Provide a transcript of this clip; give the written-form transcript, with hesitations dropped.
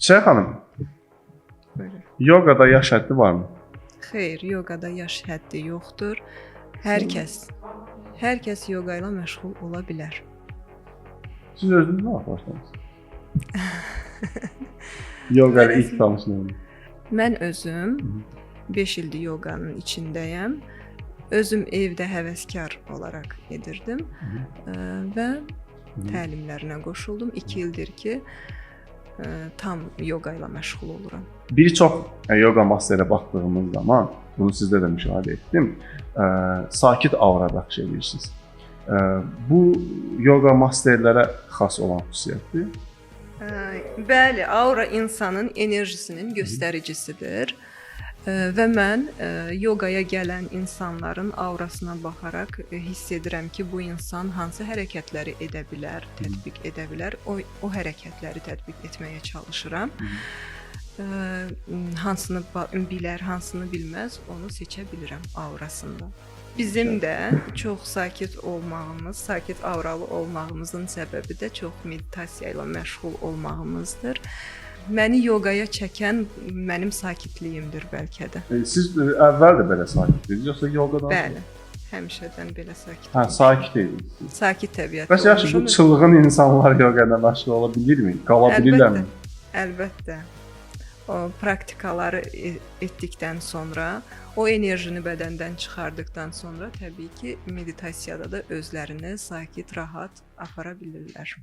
Çiçək xanım, Buyurun. yoqada yaş həddi varmı? Xeyr, yoqada yaş həddi yoxdur. Hər kəs yoqa ilə məşğul ola bilər. Siz özünüz nə başladınız? Yoqa ilə ilk tanışlığınız. Mən özüm 5 ildir yoqanın içindəyəm. Özüm evdə həvəskar olaraq edirdim və təlimlərinə qoşuldum. 2 ildir ki, tam yoqa ilə məşğul oluram. Bir çox yoqa masterə baxdığımız zaman, bunu sizdə də müşahidə etdim, sakit aura bəxş edirsiniz. Bu yoqa masterlərə xas olan xüsusiyyətdir. Bəli, aura insanın enerjisinin göstəricisidir. Və mən yoqaya gələn insanların aurasına baxaraq hiss edirəm ki, bu insan hansı hərəkətləri edə bilər, tətbiq edə bilər. O hərəkətləri tətbiq etməyə çalışıram. Hansını bilər, hansını bilməz, onu seçə bilirəm aurasında. Bizim də çox sakit olmağımız, sakit auralı olmağımızın səbəbi də çox meditasiya ilə məşğul olmağımızdır. Məni yoqaya çəkən mənim sakitliyimdir bəlkə də. Siz əvvəl də belə sakitdiniz, yoxsa yoqadan? Bəli, həmişədən belə sakit. Sakit idiniz. Sakit təbiətli Bəs yaxşı, bu çılğın insanlar yoqada məşğul ola bilirmi? Qala bilirlərmi? Əlbəttə. O praktikaları etdikdən sonra, o enerjini bədəndən çıxardıqdan sonra təbii ki, meditasiyada da özlərini sakit, rahat apara bilirlər.